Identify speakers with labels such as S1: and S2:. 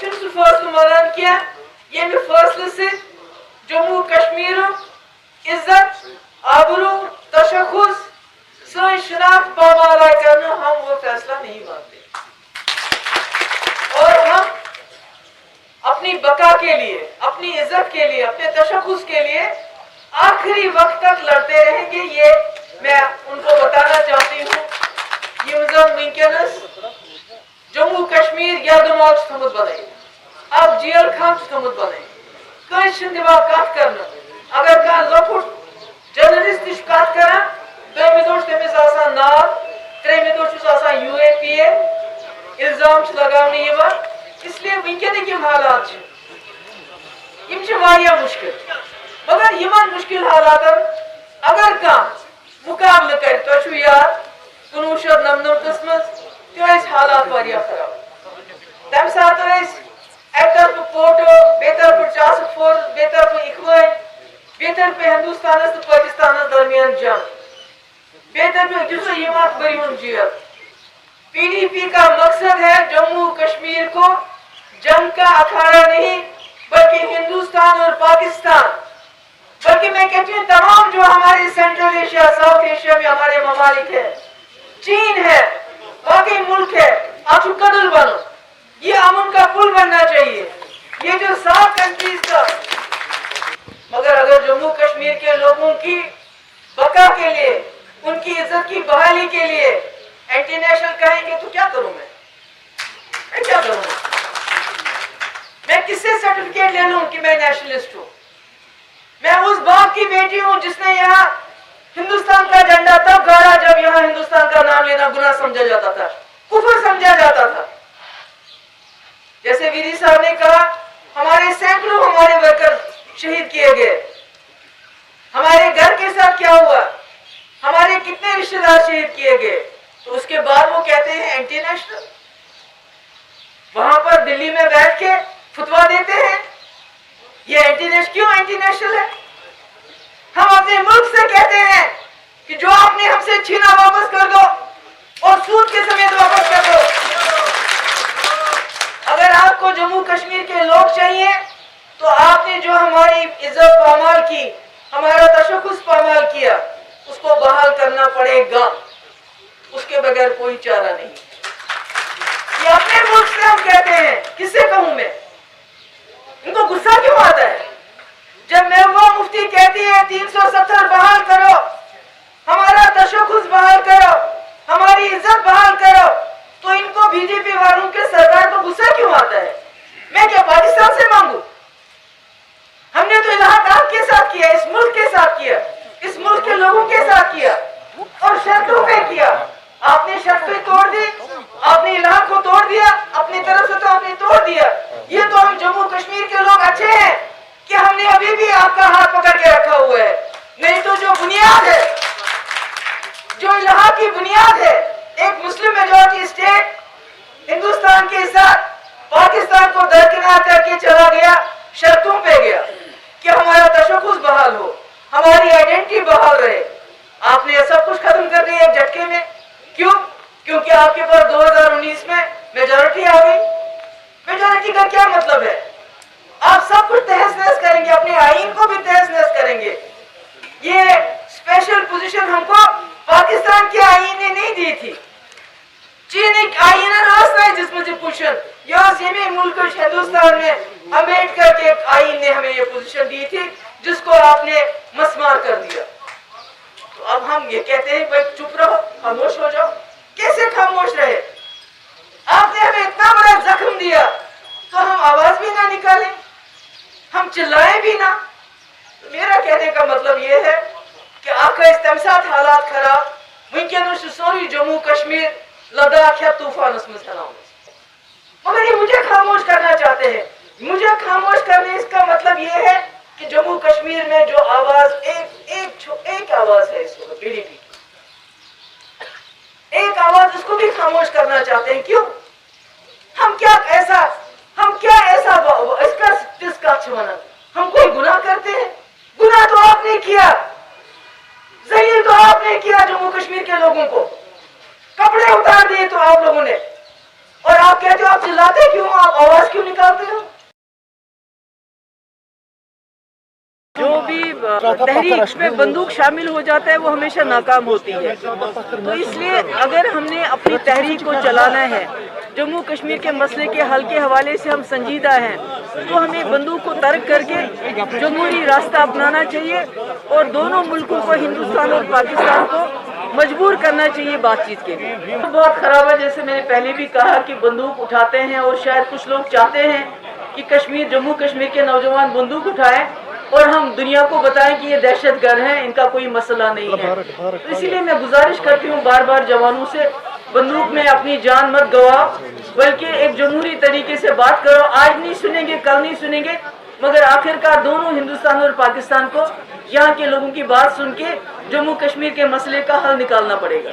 S1: सह फैसला मानान क्या ये फैसले से जम्मू कश्मीर इज्जत आबरू तशखुस सही शनाख्त पामाल करना हम वो फैसला नहीं मानते और हम अपनी बका के लिए, अपनी इज्जत के लिए, अपने तशखुस के लिए आखिरी वक्त तक लड़ते रहेंगे। ये मैं उनको बताना चाहती हूँ। वनकस जम्मू कश्मीर यदमाल थमुत बन अब जेल खान थमुत बन कस कत कर अगर कह लकुट जर्नलिस्ट कत कर दमे दो तमिस नाव त्रेमे दो UAPA इल्जाम लगाने इसलिए वनकनिक हालात मुश्किल मगर इन मुश्किल हालात अगर कह मुकाबल कर तो याद 1999 मज हालात खराब तम सात एक तरफ पोटो बे तरफ टास्क फोर्स बे तरफ इखवान बे तरफ हिंदुस्तान तो पाकिस्तान दरमियान जंग बे तरफ बरीन जेल। PDP का मकसद है जम्मू कश्मीर को जंग का अखाड़ा नहीं बल्कि हिंदुस्तान और पाकिस्तान बल्कि मैं कहती हूँ तमाम जो हमारे सेंट्रल एशिया साउथ एशिया में हमारे ममालिक है, चीन है, बाकी मुल्क है, आप कदल बनो, ये अमन का पुल बनना चाहिए। ये जो 7 कंट्रीज का मगर अगर जम्मू कश्मीर के लोगों की बका के लिए, उनकी इज्जत की बहाली के लिए एंटी नेशनल कहेंगे तो क्या करूं मैं क्या करूं? मैं किससे सर्टिफिकेट ले लूं कि मैं नेशनलिस्ट हूं? मैं उस बाप की बेटी हूं जिसने यहाँ हिंदुस्तान का झंडा तब गाड़ा जब यहाँ हिंदुस्तान का नाम लेना गुनाह समझा जाता था, कुफर समझा जाता था। जैसे वीरी साहब ने कहा हमारे सैकड़ों हमारे वर्कर शहीद किए गए, हमारे घर के साथ क्या हुआ, हमारे कितने रिश्तेदार शहीद किए गए, तो उसके बाद वो कहते हैं एंटी नेशनल। वहां पर दिल्ली में बैठ के फतवा देते हैं ये एंटी नेशनल। क्यों एंटी नेशनल है? हम अपने मुल्क से कहते हैं कि जो आपने हमसे छीना वापस कर दो और सूद के समेत वापस कर दो। अगर आपको जम्मू कश्मीर के लोग चाहिए तो आपने जो हमारी इज्जत पामाल की, हमारा तशख्खुस पामाल किया, उसको बहाल करना पड़ेगा, उसके बगैर कोई चारा नहीं। ये अपने मुल्क से हम कहते हैं, किससे कहूं मैं? इनको गुस्सा क्यों आता है जब महबूबा मुफ्ती कहती है 370 बहाल करो, हमारा तशख्खुस बहाल करो, हमारी इज्जत बहाल करो, तो इनको बीजेपी वालों के सरकार को गुस्सा क्यों आता है? मैं क्या पाकिस्तान से मांगू? हमने तो इलाहाबाद आपके साथ किया, इस मुल्क के साथ किया, इस मुल्क के लोगों के साथ किया और शर्तों पे किया। आपने शर्तें तोड़ दी, आपने इलाहाबाद को तोड़ दिया, अपनी तरफ से तो आपने तोड़ दिया। ये तो हम जम्मू कश्मीर के लोग अच्छे हैं कि हमने अभी भी आपका हाथ पकड़ के रखा हुआ है, नहीं तो जो बुनियाद है, जो इलाहाबाद की बुनियाद है, एक मुस्लिम मेजॉरिटी स्टेट हिंदुस्तान के साथ पाकिस्तान को दरकिनार करके चला गया, शर्तों पे गया कि हमारा तशख्खुस बहाल हो, हमारी आइडेंटिटी बहाल रहे। आपने सब कुछ खत्म कर दिया एक झटके में। क्यों? क्योंकि आपके पास 2019 में मेजॉरिटी आ गई। मेजॉरिटी का क्या मतलब है? आप सब कुछ तहस नहस करेंगे, अपने आईन को भी तहस नहस करेंगे। ये स्पेशल पोजीशन हमको पाकिस्तान के आईन ने नहीं दी थी। चीन एक आईन है जिसमें पोजीशन ये मुल्क हिंदुस्तान में अम्बेडकर के आईन ने हमें ये पोजीशन दी थी, जिसको आपने मस्मार कर दिया। तो अब हम ये कहते हैं भाई चुप रहो, खामोश हो जाओ। कैसे खामोश रहे? आपने हमें इतना बड़ा जख्म दिया तो हम आवाज भी ना निकालें, हम चिल्लाएं भी ना। तो मेरा कहने का मतलब ये है कि आपका इस्तेमसात हालात खराब वनकस सोरी जम्मू कश्मीर लद्दाख या तूफान मगर ये मुझे खामोश करना चाहते हैं। मुझे खामोश करने इसका मतलब ये है कि जम्मू कश्मीर में जो आवाज एक आवाज है इस वक्त PDP, एक आवाज, उसको भी खामोश करना चाहते हैं। क्यों? हम क्या ऐसा इसका हम कोई गुनाह करते हैं? गुनाह तो आपने किया, जलील तो आपने किया जम्मू कश्मीर के लोगों को, कपड़े उतार दिए तो आप लोगों ने, और आप कहते हो आप चिल्लाते क्यों, आप आवाज क्यों निकालते चाहते हो? जो भी तहरीक में बंदूक शामिल हो जाता है वो हमेशा नाकाम होती है। तो इसलिए अगर हमने अपनी तहरीक को चलाना है, जम्मू कश्मीर के मसले के हल के हवाले से हम संजीदा हैं, तो हमें बंदूक को तर्क करके जमहूरी रास्ता अपनाना चाहिए और दोनों मुल्कों को, हिंदुस्तान और पाकिस्तान को मजबूर करना चाहिए बातचीत के लिए। बहुत खराब है, जैसे मैंने पहले भी कहा कि बंदूक उठाते हैं और शायद कुछ लोग चाहते हैं कि कश्मीर, जम्मू कश्मीर के नौजवान बंदूक उठाएं और हम दुनिया को बताएं कि ये दहशतगर्द हैं, इनका कोई मसला नहीं है। तो इसीलिए मैं गुजारिश करती हूँ बार बार जवानों से, बंदूक में अपनी जान मत गवाओ, बल्कि एक जमहूरी तरीके से बात करो। आज नहीं सुनेंगे, कल नहीं सुनेंगे, मगर आखिरकार दोनों हिंदुस्तान और पाकिस्तान को यहाँ के लोगों की बात सुन के जम्मू कश्मीर के मसले का हल निकालना पड़ेगा।